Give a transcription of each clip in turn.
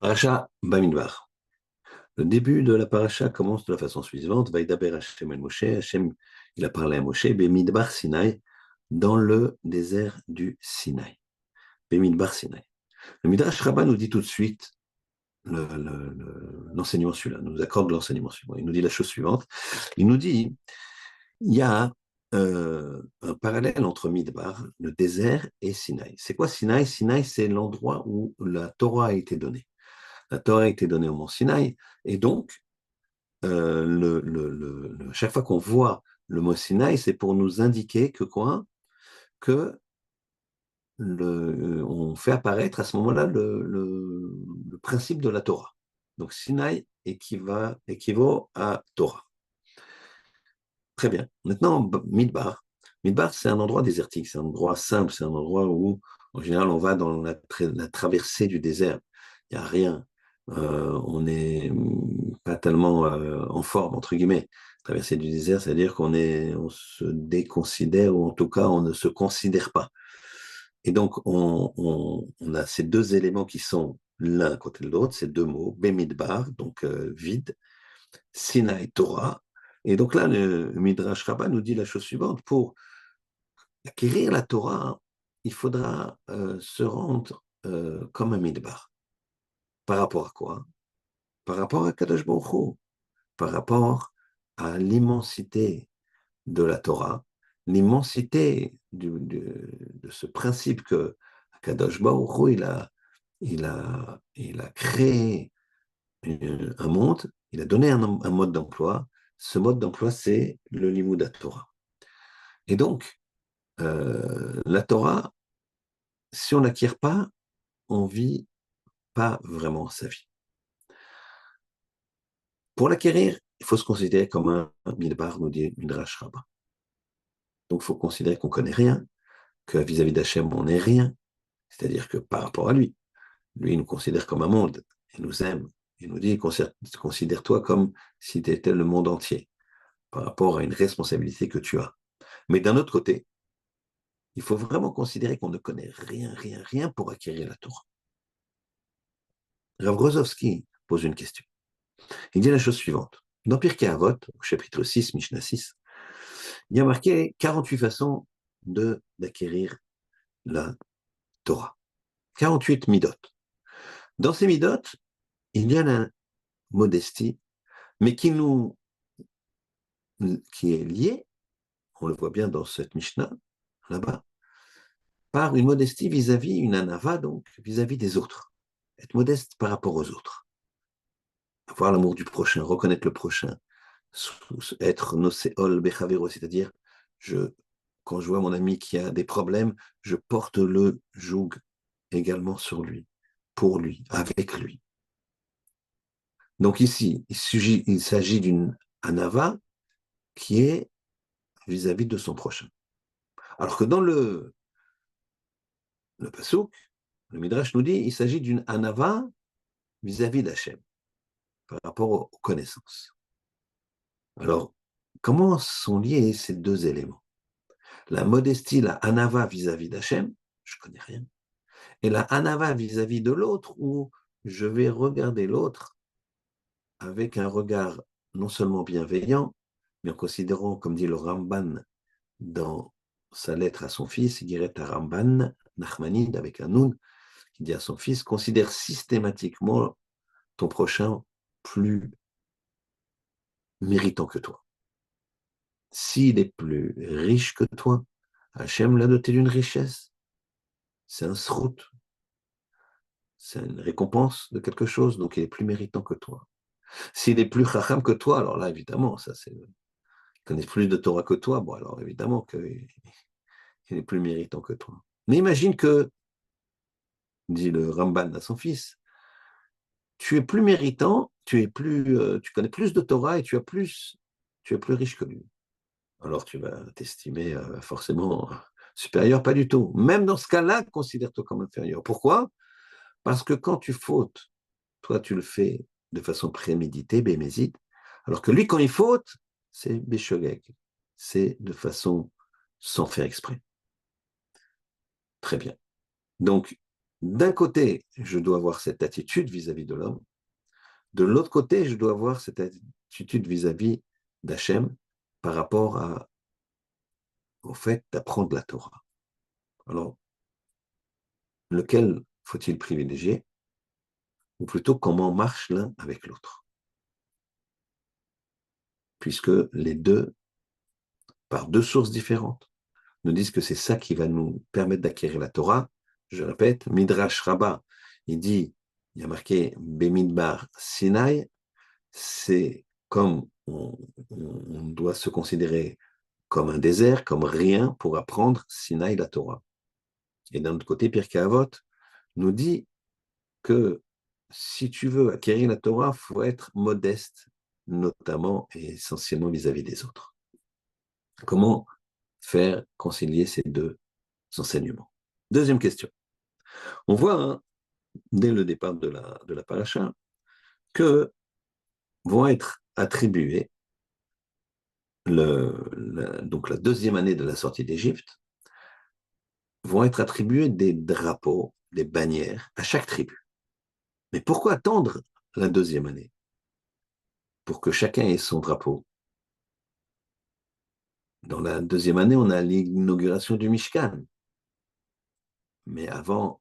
Paracha Bamidbar. Le début de la paracha commence de la façon suivante. Vaïdaber Hashem el Moshe. Hashem, il a parlé à Moshe, Bemidbar Sinaï, dans le désert du Sinaï. Bemidbar Sinaï. Le Midrash Rabbah nous dit tout de suite l'enseignement suivant, nous accorde l'enseignement suivant. Il nous dit la chose suivante. Il nous dit, il y a un parallèle entre Midbar, le désert, et Sinaï. C'est quoi Sinaï? Sinaï, c'est l'endroit où la Torah a été donnée. La Torah a été donnée au mont Sinaï, et donc, chaque fois qu'on voit le mot Sinaï, c'est pour nous indiquer que quoi? Que on fait apparaître à ce moment-là le principe de la Torah. Donc Sinaï équivaut à Torah. Très bien. Maintenant, Midbar. Midbar, c'est un endroit désertique, c'est un endroit simple, c'est un endroit où, en général, on va dans la traversée du désert. Il n'y a rien. On n'est pas tellement en forme, entre guillemets. Traversée du désert, c'est-à-dire on se déconsidère, ou en tout cas, on ne se considère pas. Et donc, on a ces deux éléments qui sont l'un à côté de l'autre, ces deux mots, Bemidbar, donc vide, Sinaï Torah. Et donc là, le Midrash Rabbah nous dit la chose suivante, pour acquérir la Torah, il faudra se rendre comme un Midbar. Par rapport à quoi? Par rapport à Kadosh Baruch Hu, par rapport à l'immensité de la Torah, l'immensité de ce principe que Kadosh Baruch Hu, il a créé un monde, il a donné un mode d'emploi. Ce mode d'emploi, c'est le Limud Torah. Et donc, la Torah, si on n'acquiert pas, on ne vit pas vraiment sa vie. Pour l'acquérir, il faut se considérer comme un Midbar, nous dit Midrash Rabbah. Donc, il faut considérer qu'on ne connaît rien, que vis-à-vis d'Hachem, on n'est rien, c'est-à-dire que par rapport à lui, il nous considère comme un monde, il nous aime, il nous dit, considère-toi comme si tu étais le monde entier, par rapport à une responsabilité que tu as. Mais d'un autre côté, il faut vraiment considérer qu'on ne connaît rien, rien, rien pour acquérir la Torah. Rav Grozovski pose une question. Il dit la chose suivante. Dans Pirkei Avot, au chapitre 6, Mishnah 6, il y a marqué 48 façons d'acquérir la Torah. 48 midot. Dans ces midot, il y a la modestie, mais qui est liée, on le voit bien dans cette Mishnah, là-bas, par une modestie vis-à-vis, une anava, donc vis-à-vis des autres. Être modeste par rapport aux autres. Avoir l'amour du prochain, reconnaître le prochain, être noséol bechavero, c'est-à-dire, quand je vois mon ami qui a des problèmes, je porte le joug également sur lui, pour lui, avec lui. Donc ici, il s'agit d'une anava qui est vis-à-vis de son prochain. Alors que dans le Passouk, le Midrash nous dit, il s'agit d'une anava vis-à-vis d'Hachem, par rapport aux connaissances. Alors, comment sont liés ces deux éléments? La modestie, la anava vis-à-vis d'Hachem, je ne connais rien. Et la anava vis-à-vis de l'autre, où je vais regarder l'autre avec un regard non seulement bienveillant, mais en considérant, comme dit le Ramban dans sa lettre à son fils, Giret Ramban, Nachmanide, avec un nun, qui dit à son fils, considère systématiquement ton prochain plus méritant que toi. S'il est plus riche que toi, Hachem l'a doté d'une richesse. C'est un srout, c'est une récompense de quelque chose, donc il est plus méritant que toi. S'il est plus chacham que toi, alors là, évidemment, il connaît plus de Torah que toi, bon, alors évidemment qu'il est plus méritant que toi. Mais imagine que, dit le Ramban à son fils, tu es plus méritant, tu connais plus de Torah et tu es plus riche que lui. Alors tu vas t'estimer forcément supérieur, pas du tout. Même dans ce cas-là, considère-toi comme inférieur. Pourquoi? Parce que quand tu fautes, toi tu le fais de façon préméditée, bémézite, alors que lui, quand il faute, c'est béchogeg, c'est de façon sans faire exprès. Très bien. Donc, d'un côté, je dois avoir cette attitude vis-à-vis de l'homme, de l'autre côté, je dois avoir cette attitude vis-à-vis d'Hachem par rapport au fait d'apprendre la Torah. Alors, lequel faut-il privilégier, ou plutôt comment marche l'un avec l'autre? Puisque les deux, par deux sources différentes, nous disent que c'est ça qui va nous permettre d'acquérir la Torah. Je répète, Midrash Rabbah, il y a marqué Bemidbar Sinai, c'est comme on doit se considérer comme un désert, comme rien pour apprendre Sinaï, la Torah. Et d'un autre côté, Pirkei Avot nous dit que si tu veux acquérir la Torah, il faut être modeste, notamment et essentiellement vis-à-vis des autres. Comment faire concilier ces deux enseignements? Deuxième question. On voit, hein, dès le départ de la paracha, que vont être attribués donc la deuxième année de la sortie d'Égypte, vont être attribués des drapeaux, des bannières à chaque tribu. Mais pourquoi attendre la deuxième année? Pour que chacun ait son drapeau. Dans la deuxième année, on a l'inauguration du Mishkan. Mais avant,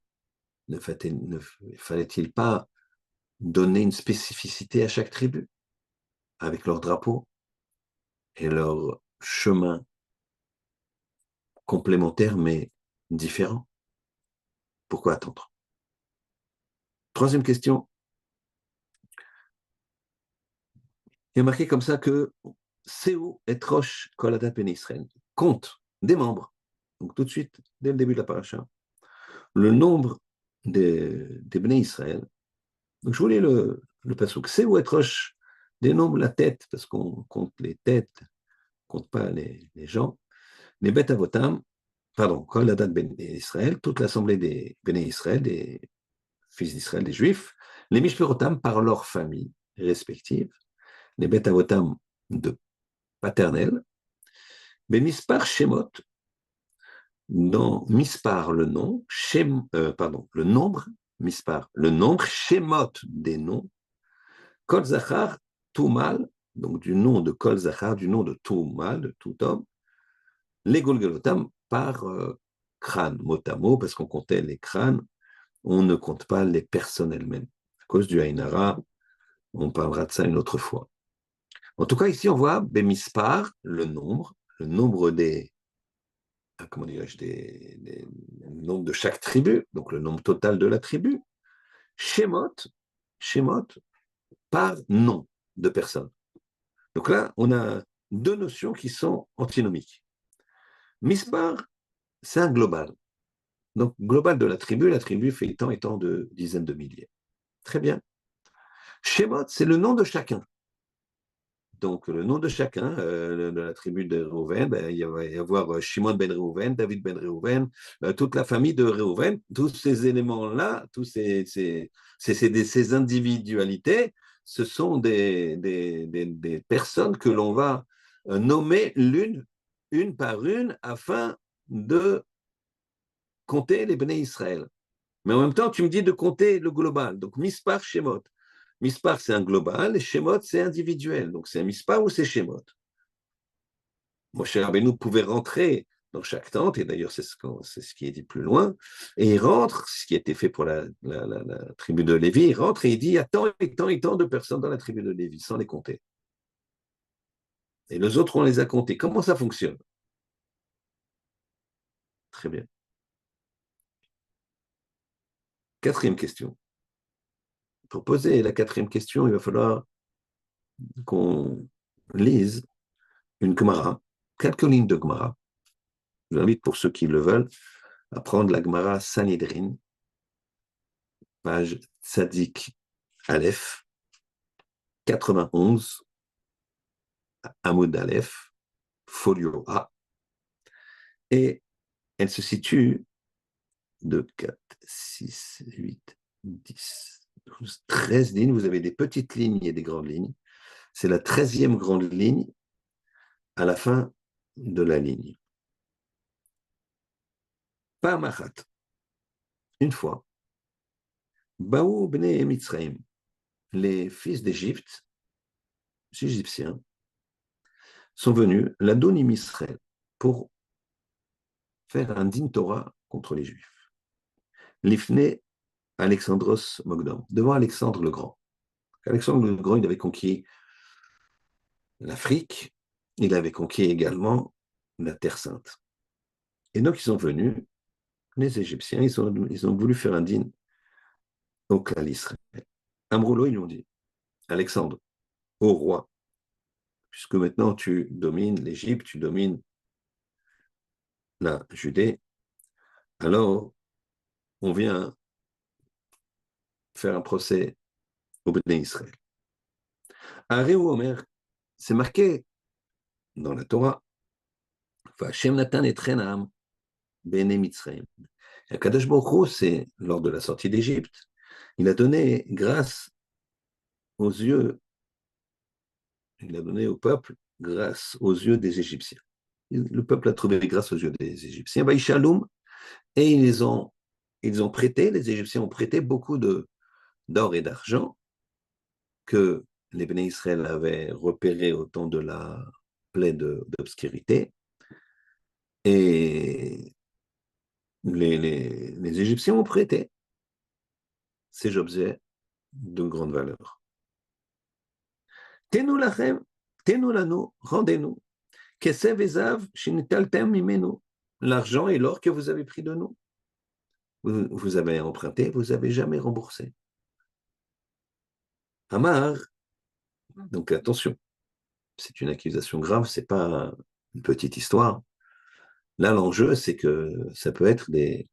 ne fallait-il pas donner une spécificité à chaque tribu, avec leur drapeau et leur chemin complémentaire mais différent? Pourquoi attendre? Troisième question. Il est marqué comme ça que Séou et Rosh Koladat Ben Israël compte des membres. Donc tout de suite, dès le début de la paracha, le nombre des Bnei Israël. Donc je voulais le passouk. Séou et Rosh dénombre la tête, parce qu'on compte les têtes, on ne compte pas les gens. Les Beth Avotam, pardon, Koladat Ben Israël, toute l'assemblée des Bnei Israël, des fils d'Israël, des Juifs, les Mishperotam par leurs familles respectives, les Beth Avotam de paternelle, mais Mispar Shemot, dans Mispar le nom, le nombre, Mispar le nombre, Shemot des noms, Kol Zachar, tout mâle, donc du nom de Kol Zachar, du nom de tout mâle, de tout homme, les Golgolotam par crâne, mot à mot, parce qu'on comptait les crânes, on ne compte pas les personnes elles-mêmes. À cause du Haïnara, on parlera de ça une autre fois. En tout cas, ici, on voit Bemispar, le nombre des, comment dirais-je, le nombre de chaque tribu, donc le nombre total de la tribu. Shemot par nom de personne. Donc là, on a deux notions qui sont antinomiques. Mispar, c'est un global. Donc, global de la tribu fait tant et tant de dizaines de milliers. Très bien. Shemot, c'est le nom de chacun. Donc, le nom de chacun, de la tribu de Réhouven, il va y avoir Shimon ben Réhouven, David ben Réhouven, toute la famille de Réhouven, tous ces éléments-là, tous ces individualités, ce sont des personnes que l'on va nommer une par une, afin de compter les Bnei Israël. Mais en même temps, tu me dis de compter le global, donc Mispar Shemot. Mispar, c'est un global, et Shemot, c'est individuel. Donc, c'est un Mispar ou c'est Shemot. Moshe Rabbeinu pouvait rentrer dans chaque tente, et d'ailleurs, c'est ce qui est dit plus loin, et il rentre, ce qui a été fait pour la tribu de Lévi, il rentre et il dit, il y a tant et tant et tant de personnes dans la tribu de Lévi, sans les compter. Et les autres, on les a comptés. Comment ça fonctionne? Très bien. Quatrième question. Pour poser la quatrième question, il va falloir qu'on lise une Gemara, quelques lignes de Gemara. Je vous invite, pour ceux qui le veulent, à prendre la Gemara Sanhedrin, page Tzadik Aleph, 91, Hamoud Aleph, folio A, et elle se situe de 4, 6, 8, 10, 12, 13 lignes. Vous avez des petites lignes et des grandes lignes. C'est la 13e grande ligne à la fin de la ligne. Par Machat, une fois, Baou bnei Mitzraim, les fils d'Égypte, les Égyptiens, sont venus, l'Adonim Israël, pour faire un din Torah contre les Juifs. L'Ifne Alexandros Mogdom, devant Alexandre le Grand. Alexandre le Grand, il avait conquis l'Afrique, il avait conquis également la Terre Sainte. Et donc, ils sont venus, les Égyptiens, ils ont voulu faire un din au clan d'Israël. Amroulo, ils lui ont dit, Alexandre, ô roi, puisque maintenant tu domines l'Égypte, tu domines la Judée, alors on vient faire un procès au Béné Israël. Aré ou Omer, c'est marqué dans la Torah, Hashem Natan et Trenam, Béné Mitzrayim. Kadosh Baruch Hu, c'est lors de la sortie d'Égypte, il a donné grâce aux yeux, il a donné au peuple grâce aux yeux des Égyptiens. Le peuple a trouvé grâce aux yeux des Égyptiens. Baïchaloum, et ils ont prêté, les Égyptiens ont prêté beaucoup d'or et d'argent que les Béné Israël avaient repéré au temps de la plaie d'obscurité. Et les Égyptiens ont prêté ces objets de grande valeur. Tenu lachem, tenu lanu, rendez-nous. Kesev ezav, shinitaltem mimenu. L'argent et l'or que vous avez pris de nous. Vous avez emprunté, vous n'avez jamais remboursé. Amar, donc attention, c'est une accusation grave, c'est pas une petite histoire. Là, l'enjeu, c'est que ça peut être des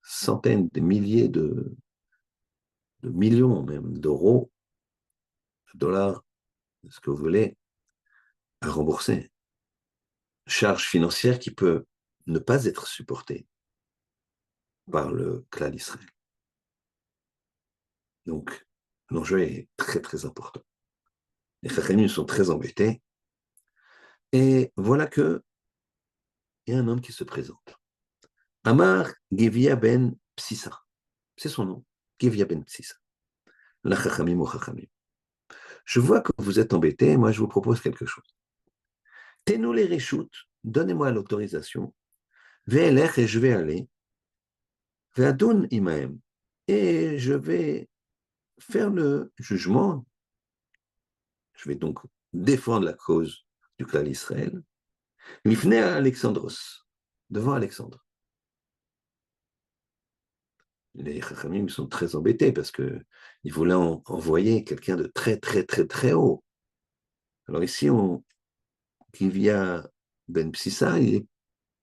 centaines, des milliers de millions même d'euros, de dollars, ce que vous voulez, à rembourser. Charge financière qui peut ne pas être supportée par le clan d'Israël. Donc, l'enjeu est très, très important. Les Chachamim sont très embêtés. Et voilà qu'il y a un homme qui se présente. Amar Gevia ben Psissa. C'est son nom. Gevia ben Psissa. La Chachamim ou Chachamim. Je vois que vous êtes embêtés, moi je vous propose quelque chose. Tenu les réchoutes, donnez-moi l'autorisation. Ve'elech, et je vais aller. Ve'adun imaem. Et je vais faire le jugement. Je vais donc défendre la cause du clan d'Israël. L'ifne à Alexandros, devant Alexandre. Les Chachamim sont très embêtés parce qu'ils voulaient envoyer quelqu'un de très, très, très, très haut. Alors ici, Kivia Ben Psissa, il n'est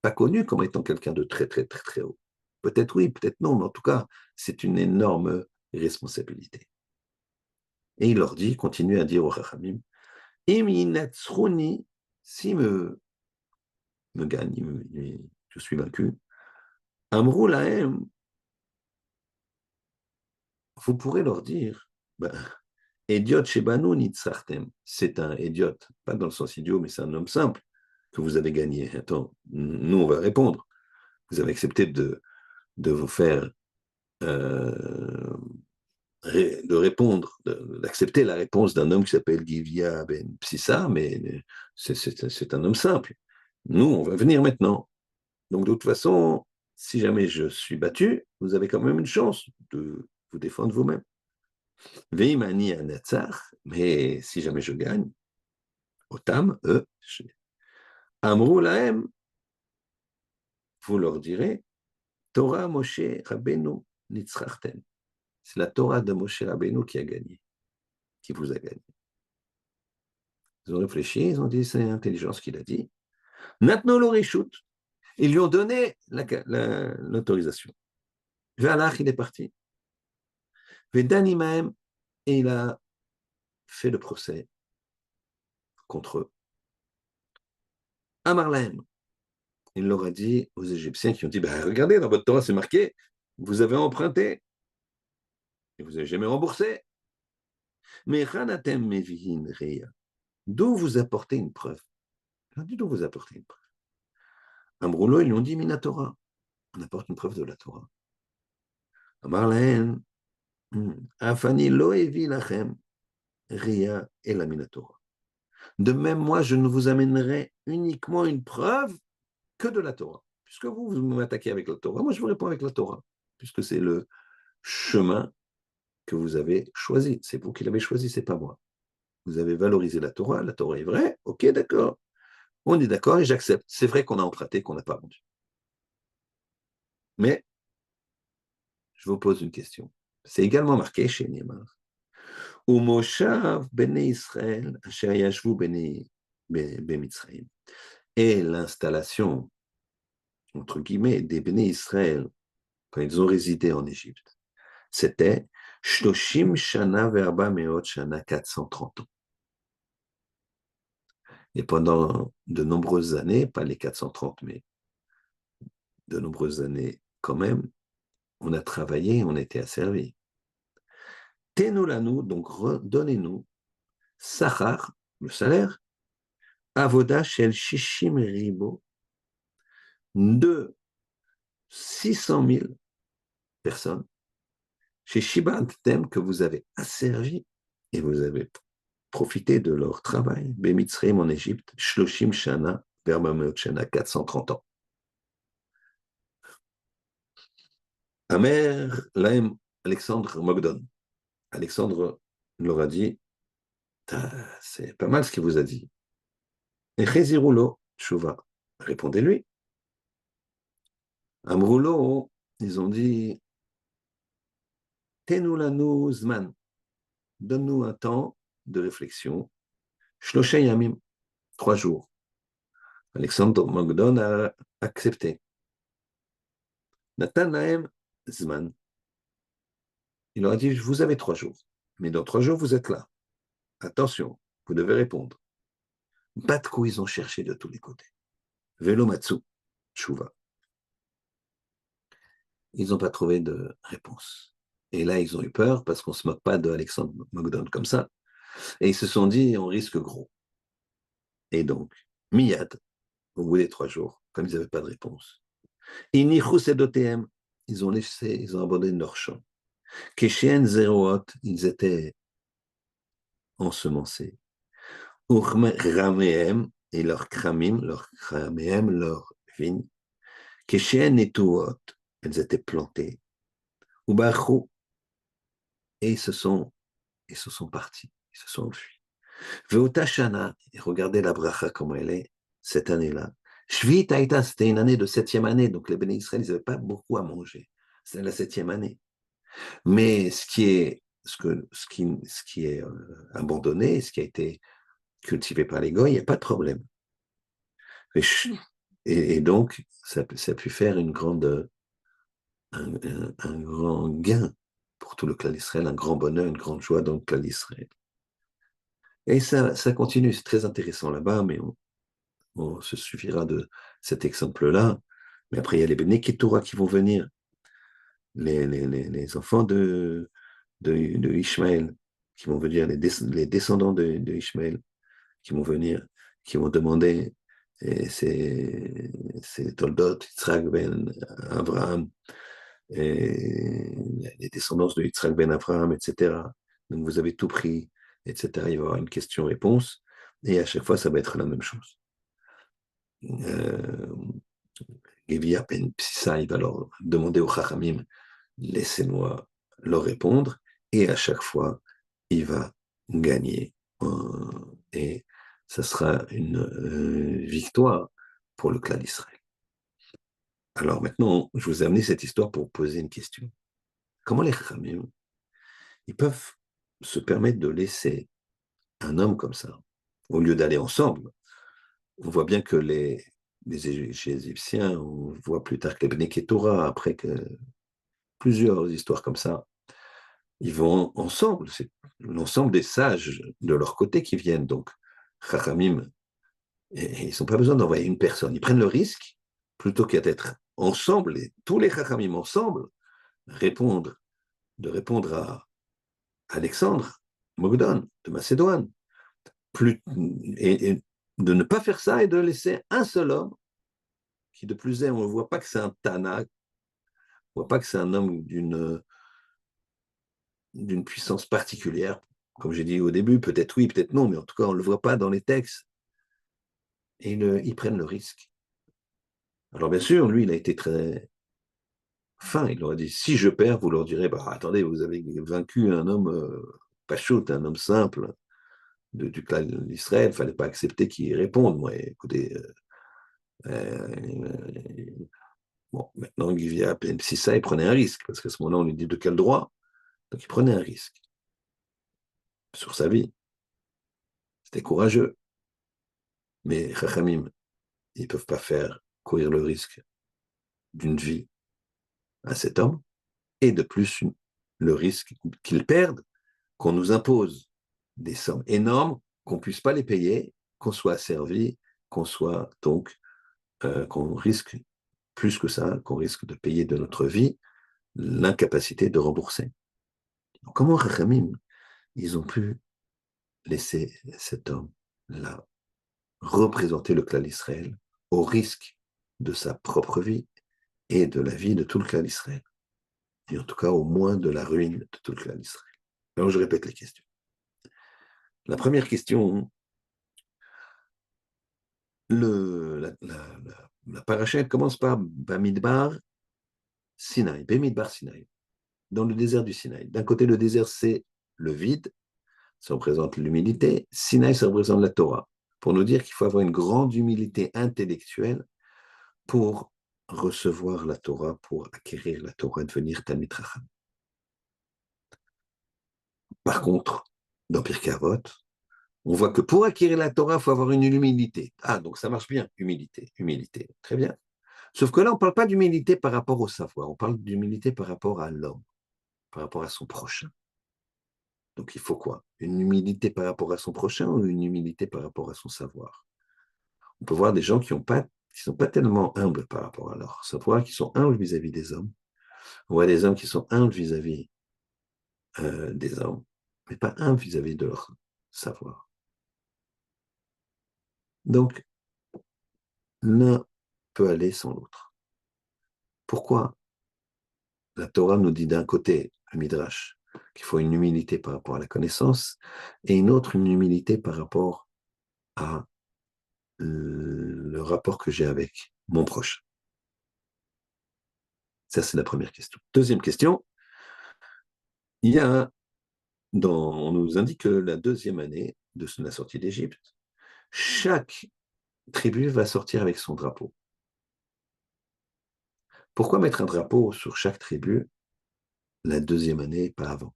pas connu comme étant quelqu'un de très, très, très, très haut. Peut-être oui, peut-être non, mais en tout cas, c'est une énorme responsabilité. Et il leur dit, continue à dire aux Chachamim, si me gagne, je suis vaincu, Amrou Lahem, vous pourrez leur dire, ben, Idiot Shebanu Nitzartem, c'est un idiot, pas dans le sens idiot, mais c'est un homme simple que vous avez gagné. Attends, nous on va répondre. Vous avez accepté de vous faire, de répondre, d'accepter la réponse d'un homme qui s'appelle Givia Ben Psissa, mais c'est un homme simple. Nous, on va venir maintenant. Donc de toute façon, si jamais je suis battu, vous avez quand même une chance de vous défendre vous-même. Veimani Anatsar, mais si jamais je gagne, Otam, eux, Amrou Lahem, vous leur direz, Torah Moshe Rabbeinu Nitzrachtem. C'est la Torah de Moshe Rabbeinu qui a gagné, qui vous a gagné. Ils ont réfléchi, ils ont dit, c'est intelligent ce qu'il a dit. Maintenant, l'Orishut, ils lui ont donné l'autorisation. Ve'alach, il est parti. Ve'dani Mahem, et il a fait le procès contre eux. Amar Lahem, il leur a dit aux Égyptiens qui ont dit, bah, regardez, dans votre Torah, c'est marqué, vous avez emprunté, et vous n'avez jamais remboursé. Mais Ranatem Mevihin Reya, d'où vous apportez une preuve? D'où vous apportez une preuve? Amroulo, ils lui ont dit Minatora. On apporte une preuve de la Torah. Amar Lahem, Afani lo evi lachem ria ela mina Torah. De même, moi, je ne vous amènerai uniquement une preuve que de la Torah. Puisque vous m'attaquez avec la Torah, moi, je vous réponds avec la Torah. Puisque c'est le chemin que vous avez choisi. C'est vous qui l'avez choisi, c'est pas moi. Vous avez valorisé la Torah est vraie, ok, d'accord. On est d'accord et j'accepte. C'est vrai qu'on a emprunté, qu'on n'a pas rendu. Mais je vous pose une question. C'est également marqué chez Neymar. Umoshav bene Israël, asher yashvu bemitzrayim. Et l'installation, entre guillemets, des béné Israël, quand ils ont résidé en Égypte, c'était Shloshim Shana Verba Meot Shana, 430 ans. Et pendant de nombreuses années, pas les 430, mais de nombreuses années quand même, on a travaillé, on était asservis. Tenolanu, donc donnez-nous, Sachar, le salaire, Avoda Shel Shishim Ribo, de 600 000 personnes, chez Shiba Tem, que vous avez asservi et vous avez profité de leur travail. Bemitzrim en Égypte, Shloshim Shana, Verbameot Shana, 430 ans. Amer Laem Alexandre Mogdon. Alexandre leur a dit, c'est pas mal ce qu'il vous a dit. Et Chezirulo, Chouva, répondez-lui. Amroulo, ils ont dit, Tenulanu Zman, donne-nous un temps de réflexion. Shloshe Yamim, 3 jours. Alexandre Mogdon a accepté. Natan Laem Zman. Il leur a dit, vous avez 3 jours. Mais dans 3 jours, vous êtes là. Attention, vous devez répondre. Batko, ils ont cherché de tous les côtés. Velomatsu, Chouva. Ils n'ont pas trouvé de réponse. Et là, ils ont eu peur parce qu'on ne se moque pas d'Alexandre Mogdon comme ça. Et ils se sont dit, on risque gros. Et donc, Miyad, au bout des 3 jours, comme ils n'avaient pas de réponse, Inichus et DOTM, ils ont laissé, ils ont abandonné leur champ. Keshen Zeroot, ils étaient ensemencés. Ramehem et leur kramim, leur vignes. Keshen et Tuot, elles étaient plantées. Ubachu, et ils se sont partis, ils se sont enfuis. Veotashana, et regardez la bracha comment elle est, cette année-là. Shvit Aïta, c'était une année de 7e année, donc les béné Israël, ils n'avaient pas beaucoup à manger. C'était la 7e année. Mais ce qui est abandonné, ce qui a été cultivé par les goïs, il n'y a pas de problème. Et donc, ça a pu faire un grand gain pour tout le clan d'Israël, un grand bonheur, une grande joie dans le clan d'Israël. Et ça continue, c'est très intéressant là-bas, mais on se suffira de cet exemple-là. Mais après, il y a les Béné Ketura qui vont venir, les enfants de Ishmaël, qui vont venir, les descendants de Ishmaël, qui vont venir, qui vont demander, et c'est Toldot, Yitzhak ben Abraham, et les descendants de Yitzhak ben Abraham, etc. Donc vous avez tout pris, etc. Il va y avoir une question-réponse, et à chaque fois, ça va être la même chose. Gevia ben Psissa, il va leur demander au Chachamim, laissez-moi leur répondre, et à chaque fois, il va gagner. Et ça sera une victoire pour le clan d'Israël. Alors maintenant, je vous ai amené cette histoire pour poser une question. Comment les Chachamim, ils peuvent se permettre de laisser un homme comme ça, au lieu d'aller ensemble? On voit bien que les Égyptiens, on voit plus tard que les Bnei Ketura, après que plusieurs histoires comme ça, ils vont ensemble, c'est l'ensemble des sages de leur côté qui viennent. Donc, Chachamim, et ils n'ont pas besoin d'envoyer une personne. Ils prennent le risque, plutôt qu'à être ensemble, et tous les Chachamim ensemble, de répondre à Alexandre Mogdon de Macédoine. Et de ne pas faire ça et de laisser un seul homme, qui de plus est, on ne voit pas que c'est un Tana, on ne voit pas que c'est un homme d'une puissance particulière. Comme j'ai dit au début, peut-être oui, peut-être non, mais en tout cas, on ne le voit pas dans les textes. Et ils prennent le risque. Alors bien sûr, lui, il a été très fin. Il leur a dit, si je perds, vous leur direz, bah, attendez, vous avez vaincu un homme pachout, un homme simple du clan d'Israël, il ne fallait pas accepter qu'il réponde. Moi, écoutez, bon, maintenant, Givia Sissa, il prenait un risque, parce qu'à ce moment-là, on lui dit de quel droit. Donc, il prenait un risque sur sa vie. C'était courageux. Mais Chachamim, ils ne peuvent pas faire courir le risque d'une vie à cet homme, et de plus, le risque qu'il perde, qu'on nous impose des sommes énormes, qu'on ne puisse pas les payer, qu'on soit asservi, qu'on soit donc, qu'on risque plus que ça, qu'on risque de payer de notre vie l'incapacité de rembourser. Donc, comment Chachamim, ils ont pu laisser cet homme-là représenter le clan d'Israël au risque de sa propre vie et de la vie de tout le clan d'Israël, et en tout cas au moins de la ruine de tout le clan d'Israël. Alors je répète les questions. La première question, la paracha commence par Bamidbar Sinaï, Bamidbar Sinaï, dans le désert du Sinaï. D'un côté, le désert, c'est le vide, ça représente l'humilité. Sinaï, ça représente la Torah, pour nous dire qu'il faut avoir une grande humilité intellectuelle pour recevoir la Torah, pour acquérir la Torah, devenir Talmid Chacham. Par contre, dans Pirkei Avot, on voit que pour acquérir la Torah, il faut avoir une humilité. Ah, donc ça marche bien, humilité, humilité, très bien. Sauf que là, on ne parle pas d'humilité par rapport au savoir, on parle d'humilité par rapport à l'homme, par rapport à son prochain. Donc il faut quoi? Une humilité par rapport à son prochain ou une humilité par rapport à son savoir? On peut voir des gens qui ne sont pas tellement humbles par rapport à leur savoir, qui sont humbles vis-à-vis des hommes. On voit des hommes qui sont humbles vis-à-vis des hommes, mais pas humbles vis-à-vis de leur savoir. Donc, l'un peut aller sans l'autre. Pourquoi la Torah nous dit d'un côté, le Midrash, qu'il faut une humilité par rapport à la connaissance, et une autre, une humilité par rapport à le rapport que j'ai avec mon proche? Ça, c'est la première question. Deuxième question, il y a on nous indique que la deuxième année de la sortie d'Égypte, chaque tribu va sortir avec son drapeau. Pourquoi mettre un drapeau sur chaque tribu la deuxième année et pas avant?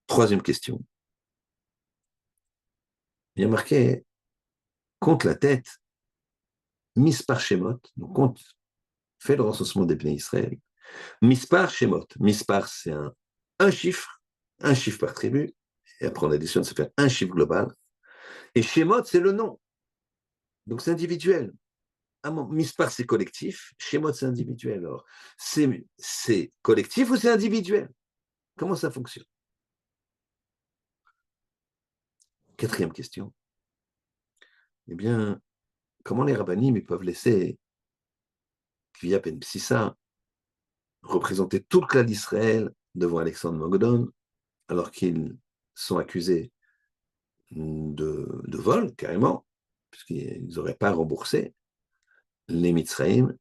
Troisième question. Il y a marqué, compte la tête, Mispar Shemot, donc compte, fait le recensement des Bnei Israël. Mispar Shemot, Mispar c'est un chiffre par tribu, et après on additionne, ça fait un chiffre global. Et Shemot, c'est le nom, donc c'est individuel. Mispar, c'est collectif, Shemot, c'est individuel. Alors, c'est collectif ou c'est individuel? Comment ça fonctionne? Quatrième question. Eh bien, comment les rabbinim ils peuvent laisser Kvia Ben Psissa représenter tout le clan d'Israël devant Alexandre Mogdon, alors qu'ils sont accusés de vol, carrément, puisqu'ils n'auraient pas remboursé les Mitzraïm,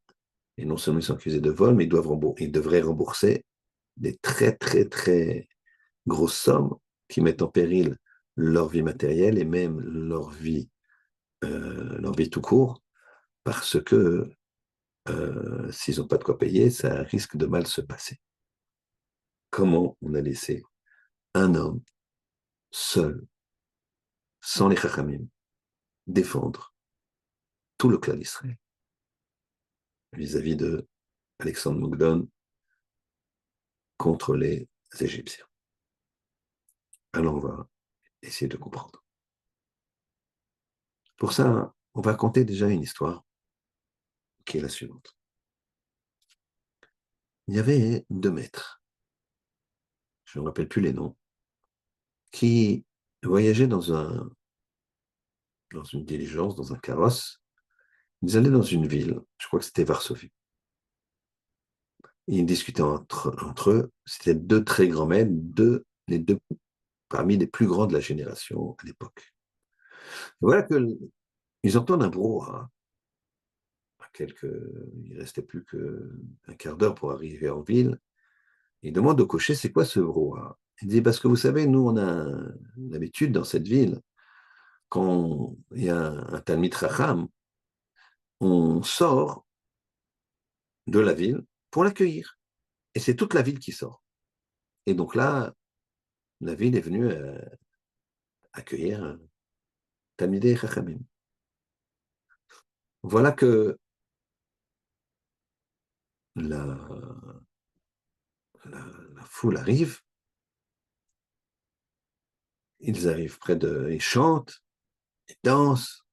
et non seulement ils sont accusés de vol, mais ils devraient rembourser des très, très, très grosses sommes qui mettent en péril leur vie matérielle et même leur vie tout court, parce que s'ils n'ont pas de quoi payer, ça risque de mal se passer. Comment on a laissé un homme seul, sans les chachamim, défendre tout le clan d'Israël vis-à-vis de Alexandre Mogdon contre les Égyptiens? Alors on va essayer de comprendre. Pour ça, on va raconter déjà une histoire qui est la suivante. Il y avait deux maîtres, je ne me rappelle plus les noms, qui voyageaient dans une diligence, dans un carrosse. Ils allaient dans une ville, je crois que c'était Varsovie. Ils discutaient entre eux. C'était deux très grands maîtres, les deux parmi les plus grands de la génération à l'époque. Voilà qu'ils entendent un brouhaha. Il ne restait plus qu'un quart d'heure pour arriver en ville. Il demande au cocher, c'est quoi ce brouhaha? Il dit, parce que vous savez, nous, on a l'habitude dans cette ville, quand il y a un Talmid Chacham, on sort de la ville pour l'accueillir. Et c'est toute la ville qui sort. Et donc là, la ville est venue accueillir Talmidei Chachamim. Voilà que la, la foule arrive, ils arrivent près ils chantent, ils dansent,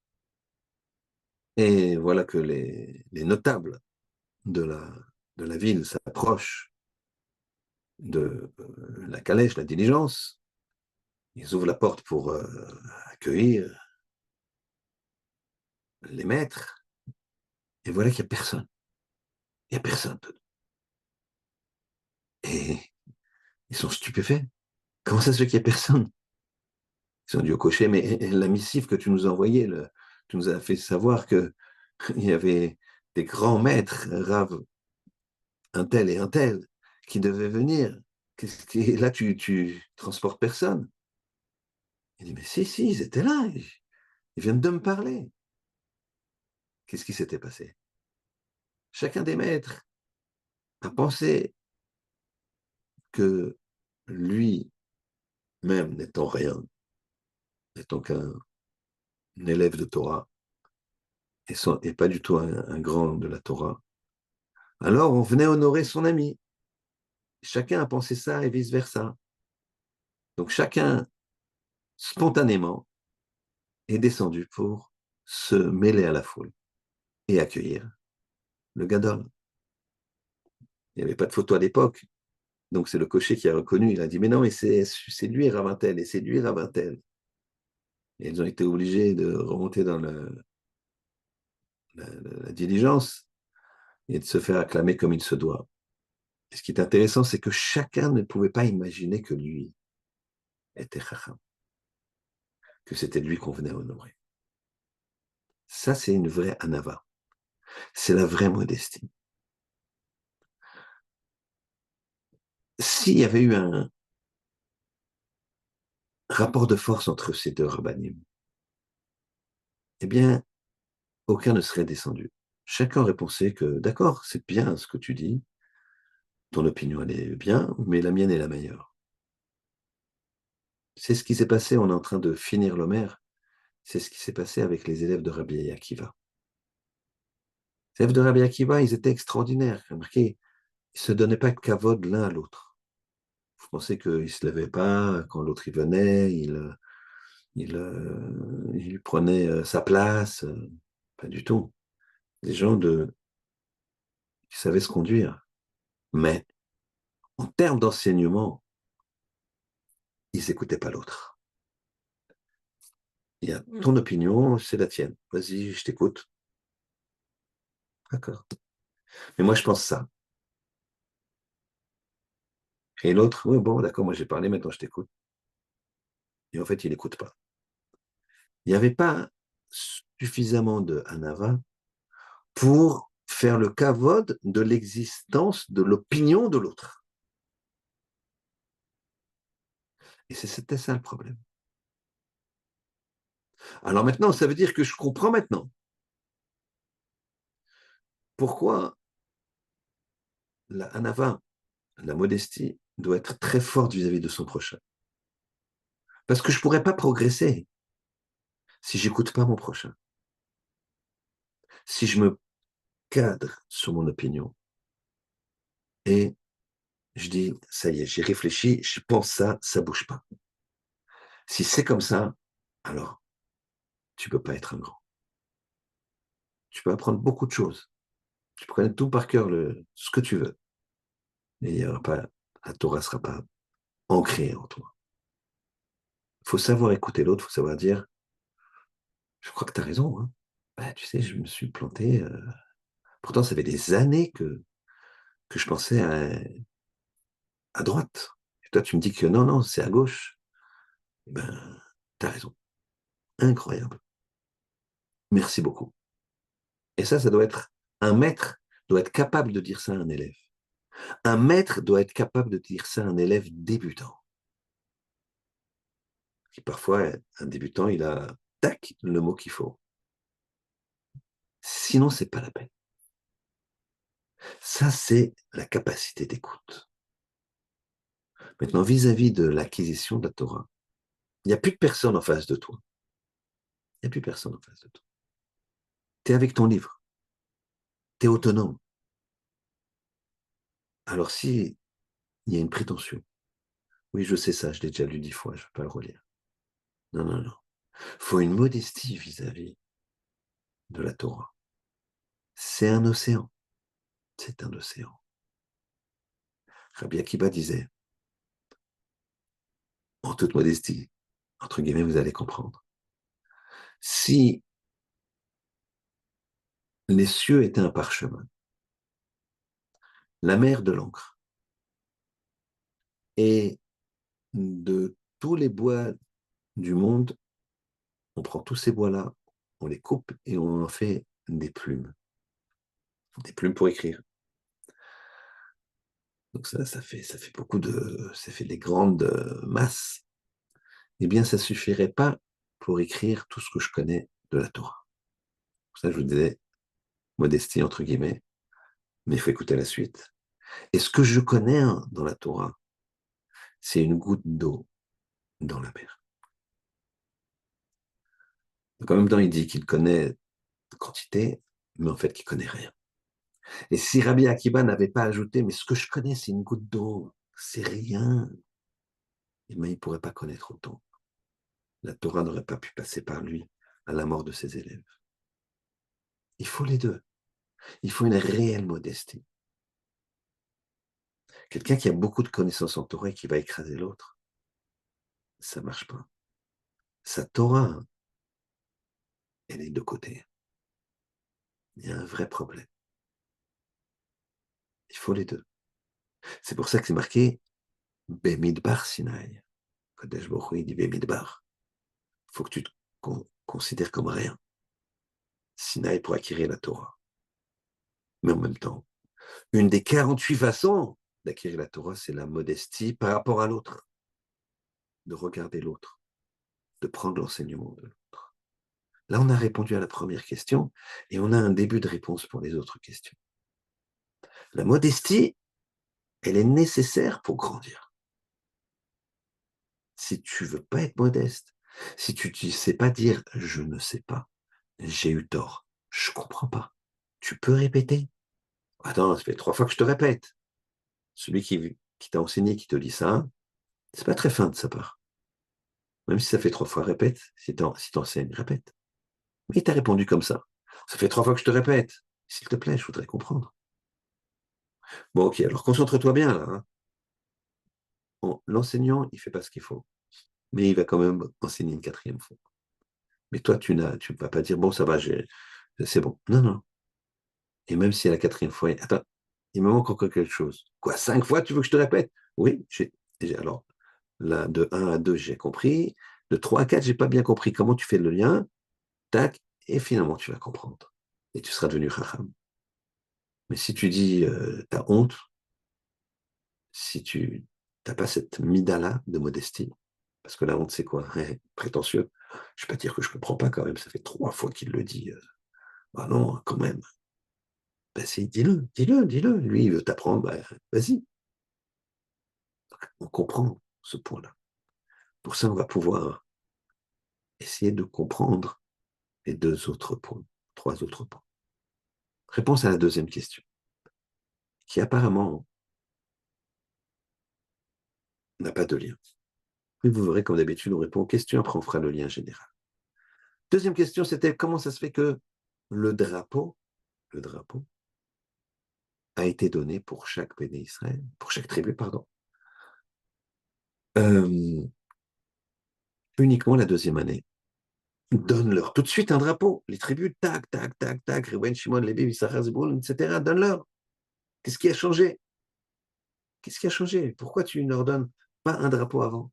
et voilà que les notables de de la ville s'approchent de la calèche, la diligence. Ils ouvrent la porte pour accueillir les maîtres. Et voilà qu'il n'y a personne. Il n'y a personne. Et ils sont stupéfaits. Comment ça se fait qu'il n'y a personne? Ils ont dit au cocher, mais la missive que tu nous as envoyée, tu nous as fait savoir qu'il y avait des grands maîtres, Rav, un tel et un tel, qui devaient venir. Là, tu transportes personne. Il dit, mais si, ils étaient là. Ils viennent de me parler. Qu'est-ce qui s'était passé? Chacun des maîtres a pensé que lui, même n'étant rien, n'étant qu'un élève de Torah, et pas du tout un grand de la Torah, alors on venait honorer son ami. Chacun a pensé ça et vice-versa. Donc chacun, spontanément, est descendu pour se mêler à la foule et accueillir le Gadol. Il n'y avait pas de photo à l'époque, donc c'est le cocher qui a reconnu. Il a dit, mais non, mais c'est lui Ravintel, et c'est lui Ravintel. Et ils ont été obligés de remonter dans la diligence et de se faire acclamer comme il se doit. Et ce qui est intéressant, c'est que chacun ne pouvait pas imaginer que lui était Chacham, que c'était lui qu'on venait honorer. Ça, c'est une vraie anava. C'est la vraie modestie. S'il y avait eu un rapport de force entre ces deux rabbinim, eh bien, aucun ne serait descendu. Chacun aurait pensé que, d'accord, c'est bien ce que tu dis, ton opinion, elle est bien, mais la mienne est la meilleure. C'est ce qui s'est passé, on est en train de finir l'Homère, c'est ce qui s'est passé avec les élèves de Rabbi Akiva. Les élèves de Rabbi Akiva, ils étaient extraordinaires. Remarquez, ils ne se donnaient pas de kavod l'un à l'autre. Vous pensez qu'ils ne se levaient pas quand l'autre y venait, il prenait sa place. Pas du tout. Des gens qui savaient se conduire. Mais en termes d'enseignement, ils n'écoutaient pas l'autre. Il y a ton opinion, c'est la tienne. Vas-y, je t'écoute. D'accord. Mais moi, je pense ça. Et l'autre, oui, bon, d'accord, moi j'ai parlé, maintenant je t'écoute. Et en fait, il n'écoute pas. Il n'y avait pas suffisamment de Hanava pour faire le kavod de l'existence de l'opinion de l'autre. Et c'était ça le problème. Alors maintenant, ça veut dire que je comprends maintenant pourquoi la Hanava, la modestie, doit être très forte vis-à-vis de son prochain. Parce que je ne pourrais pas progresser si j'écoute pas mon prochain. Si je me cadre sur mon opinion et je dis, ça y est, j'ai réfléchi, je pense ça, ça bouge pas. Si c'est comme ça, alors tu peux pas être un grand. Tu peux apprendre beaucoup de choses. Tu peux connaître tout par cœur, ce que tu veux. Mais il y aura pas, la Torah ne sera pas ancrée en toi. Il faut savoir écouter l'autre, il faut savoir dire, je crois que tu as raison. Hein. Bah, tu sais, je me suis planté. Pourtant, ça fait des années que que je pensais à droite. Et toi, tu me dis que non, non, c'est à gauche. Eh ben, t'as raison. Incroyable. Merci beaucoup. Et ça doit être, un maître doit être capable de dire ça à un élève. Un maître doit être capable de dire ça à un élève débutant. Et parfois, un débutant, il a, tac, le mot qu'il faut. Sinon, c'est pas la peine. Ça, c'est la capacité d'écoute. Maintenant, vis-à-vis de l'acquisition de la Torah, il n'y a plus de personne en face de toi. Il n'y a plus personne en face de toi. Tu es avec ton livre. Tu es autonome. Alors, si il y a une prétention, oui, je sais ça, je l'ai déjà lu 10 fois, je ne vais pas le relire. Non, non, non. Il faut une modestie vis-à-vis de la Torah. C'est un océan. C'est un océan. Rabbi Akiba disait, en toute modestie, entre guillemets, vous allez comprendre. Si les cieux étaient un parchemin, la mer de l'encre, et de tous les bois du monde, on prend tous ces bois-là, on les coupe et on en fait des plumes. Des plumes pour écrire. Donc ça fait beaucoup de... ça fait des grandes masses. Eh bien, ça ne suffirait pas pour écrire tout ce que je connais de la Torah. Pour ça, je vous disais, modestie entre guillemets, mais il faut écouter la suite. Et ce que je connais dans la Torah, c'est une goutte d'eau dans la mer. Donc en même temps, il dit qu'il connaît quantité, mais en fait, qu'il connaît rien. Et si Rabbi Akiba n'avait pas ajouté, mais ce que je connais, c'est une goutte d'eau, c'est rien, eh bien, il ne pourrait pas connaître autant. La Torah n'aurait pas pu passer par lui à la mort de ses élèves. Il faut les deux. Il faut une réelle modestie. Quelqu'un qui a beaucoup de connaissances en Torah et qui va écraser l'autre, ça ne marche pas. Sa Torah, elle est de côté. Il y a un vrai problème. Il faut les deux. C'est pour ça que c'est marqué Bemidbar Sinaï. Kodesh Baruch Hu, il dit Bemidbar. Il faut que tu te considères comme rien. Sinaï pour acquérir la Torah. Mais en même temps, une des 48 façons d'acquérir la Torah, c'est la modestie par rapport à l'autre. De regarder l'autre. De prendre l'enseignement de l'autre. Là, on a répondu à la première question et on a un début de réponse pour les autres questions. La modestie, elle est nécessaire pour grandir. Si tu veux pas être modeste, si tu ne sais pas dire je ne sais pas, j'ai eu tort, je comprends pas, tu peux répéter. Attends, ça fait 3 fois que je te répète. Celui qui t'a enseigné, qui te dit ça, c'est pas très fin de sa part. Même si ça fait 3 fois, répète. Si t'enseignes, répète. Mais il t'a répondu comme ça. Ça fait 3 fois que je te répète. S'il te plaît, je voudrais comprendre. Bon, ok, alors concentre-toi bien là. Hein. Bon, l'enseignant, il fait pas ce qu'il faut. Mais il va quand même enseigner une 4e fois. Mais toi, tu ne vas pas dire, bon, ça va, c'est bon. Non, non. Et même si à la 4e fois, attends, il me manque encore quelque chose. Quoi, 5 fois, tu veux que je te répète? Oui, alors, là, de 1 à 2, j'ai compris. De 3 à 4, j'ai pas bien compris. Comment tu fais le lien? Tac, et finalement, tu vas comprendre. Et tu seras devenu Chacham. Mais si tu dis, t'as honte, si tu n'as pas cette midala de modestie, parce que la honte, c'est quoi? Prétentieux. Je ne vais pas dire que je ne comprends pas quand même, ça fait 3 fois qu'il le dit. Ah non, quand même. Ben si, dis-le, dis-le, dis-le. Lui, il veut t'apprendre, ben, vas-y. On comprend ce point-là. Pour ça, on va pouvoir essayer de comprendre les 2 autres points, 3 autres points. Réponse à la 2e question, qui apparemment n'a pas de lien. Puis vous verrez, comme d'habitude, on répond aux questions, après on fera le lien général. 2e question, c'était comment ça se fait que le drapeau a été donné pour chaque béné Israël, pour chaque tribu, pardon. Uniquement la 2e année. Donne-leur tout de suite un drapeau. Les tribus, tac, tac, tac, tac, Reuben, Shimon, Lévi, Issachar, Zebulun, etc., donne-leur. Qu'est-ce qui a changé? Qu'est-ce qui a changé? Pourquoi tu ne leur donnes pas un drapeau avant?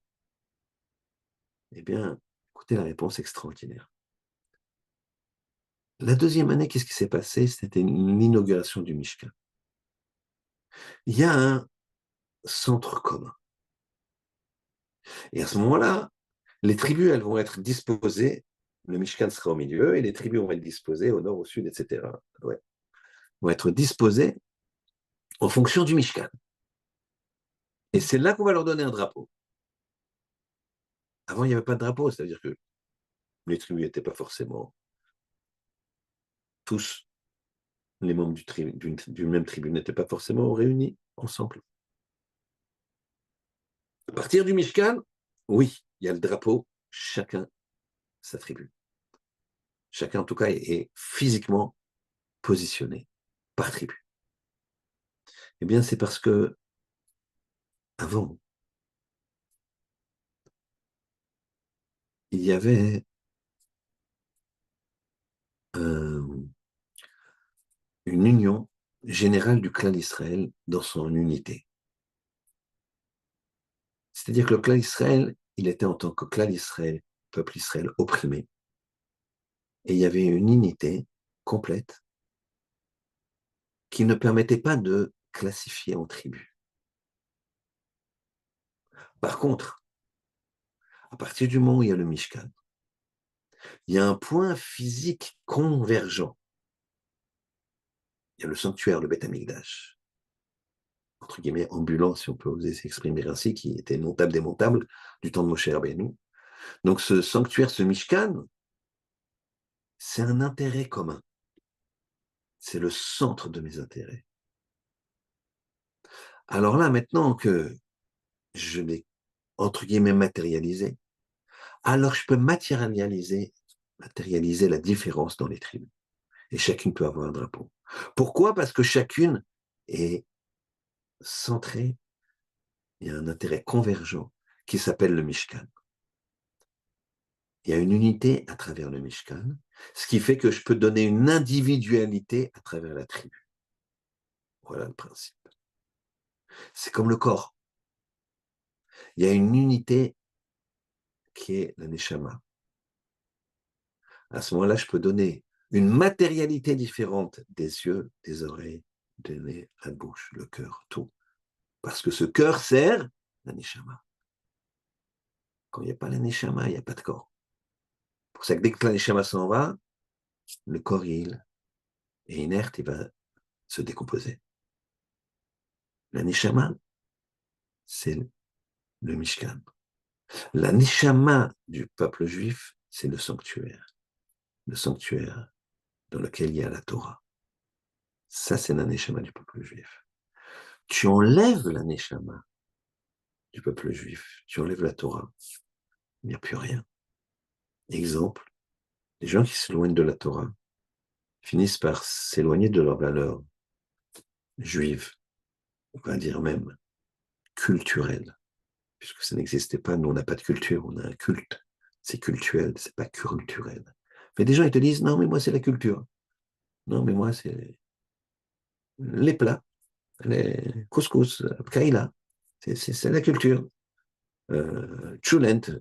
Eh bien, écoutez la réponse extraordinaire. La deuxième année, qu'est-ce qui s'est passé? C'était l'inauguration du Mishkan. Il y a un centre commun. Et à ce moment-là, les tribus, elles vont être disposées, le Mishkan sera au milieu, et les tribus vont être disposées au nord, au sud, etc. Ouais. Vont être disposées en fonction du Mishkan. Et c'est là qu'on va leur donner un drapeau. Avant, il n'y avait pas de drapeau, c'est-à-dire que les tribus n'étaient pas forcément tous, les membres d'une même tribu n'étaient pas forcément réunis ensemble. À partir du Mishkan, oui, il y a le drapeau, chacun sa tribu. Chacun, en tout cas, est physiquement positionné par tribu. Eh bien, c'est parce que avant, il y avait une union générale du clan d'Israël dans son unité. C'est-à-dire que le clan d'Israël, il était en tant que clan d'Israël, peuple Israël opprimé, et il y avait une unité complète qui ne permettait pas de classifier en tribus. Par contre, à partir du moment où il y a le Mishkan, il y a un point physique convergent. Il y a le sanctuaire, le Beth Amikdash, entre guillemets ambulant, si on peut oser s'exprimer ainsi, qui était montable, démontable, du temps de Moshe Rabbeinu. Donc ce sanctuaire, ce Mishkan, c'est un intérêt commun. C'est le centre de mes intérêts. Alors là, maintenant que je l'ai, entre guillemets, matérialisé, alors je peux matérialiser la différence dans les tribus. Et chacune peut avoir un drapeau. Pourquoi? Parce que chacune est centrée, il y a un intérêt convergent qui s'appelle le Mishkan. Il y a une unité à travers le Mishkan, ce qui fait que je peux donner une individualité à travers la tribu. Voilà le principe. C'est comme le corps. Il y a une unité qui est la Neshama. À ce moment-là, je peux donner une matérialité différente des yeux, des oreilles, des nez, la bouche, le cœur, tout. Parce que ce cœur sert la Neshama. Quand il n'y a pas la Neshama, il n'y a pas de corps. C'est pour ça que dès que la Neshama s'en va, le corps, il est inerte, il va se décomposer. La Neshama, c'est le Mishkan. La Neshama du peuple juif, c'est le sanctuaire dans lequel il y a la Torah. Ça, c'est la Neshama du peuple juif. Tu enlèves la Neshama du peuple juif, tu enlèves la Torah, il n'y a plus rien. Exemple, les gens qui s'éloignent de la Torah finissent par s'éloigner de leurs valeurs juives, on va dire même culturelles, puisque ça n'existait pas, nous on n'a pas de culture, on a un culte, c'est cultuel, c'est pas culturel. Mais des gens ils te disent, non mais moi c'est la culture, non mais moi c'est les plats, les couscous, kaila, c'est la culture. Chulent,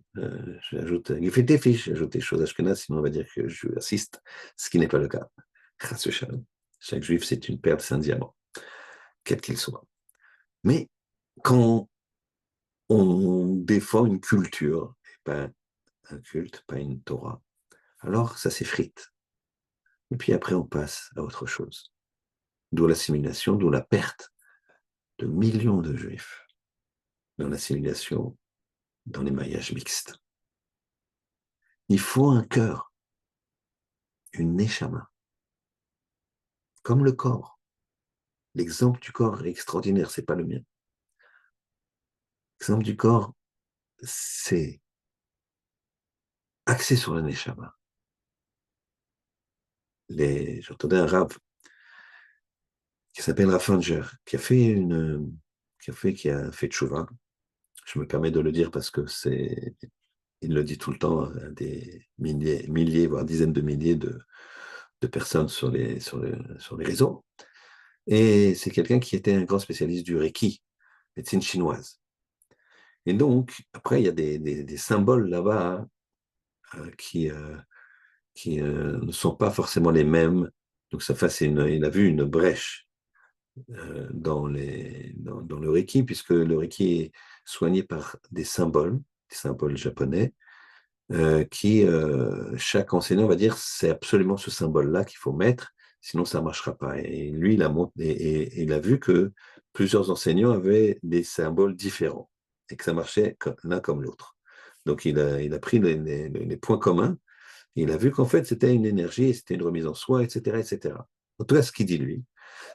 j'ajoute gefilte fish, j'ajoute des choses ashkenazes, sinon on va dire que je assiste, ce qui n'est pas le cas. Chaque juif, c'est une perle, c'est un diamant, quel qu'il soit. Mais quand on défend une culture, et pas un culte, pas une Torah, alors ça s'effrite. Et puis après, on passe à autre chose. D'où l'assimilation, d'où la perte de millions de juifs dans l'assimilation, dans les mariages mixtes. Il faut un cœur, une neshama, comme le corps. L'exemple du corps est extraordinaire, c'est pas le mien. L'exemple du corps, c'est axé sur la neshama. J'entendais un rave qui s'appelle Raffanger, qui a fait tchouva. Je me permets de le dire parce que il le dit tout le temps à des milliers, voire dizaines de milliers de personnes sur les réseaux. Et c'est quelqu'un qui était un grand spécialiste du Reiki, médecine chinoise. Et donc, après, il y a des symboles là-bas qui ne sont pas forcément les mêmes. Donc, il a vu une brèche dans le Reiki, puisque le Reiki est soigné par des symboles japonais, chaque enseignant va dire c'est absolument ce symbole-là qu'il faut mettre, sinon ça ne marchera pas. Et lui, il a vu que plusieurs enseignants avaient des symboles différents et que ça marchait l'un comme l'autre. Donc il a pris les points communs, et il a vu qu'en fait c'était une énergie, c'était une remise en soi, etc., etc. En tout cas, ce qu'il dit lui,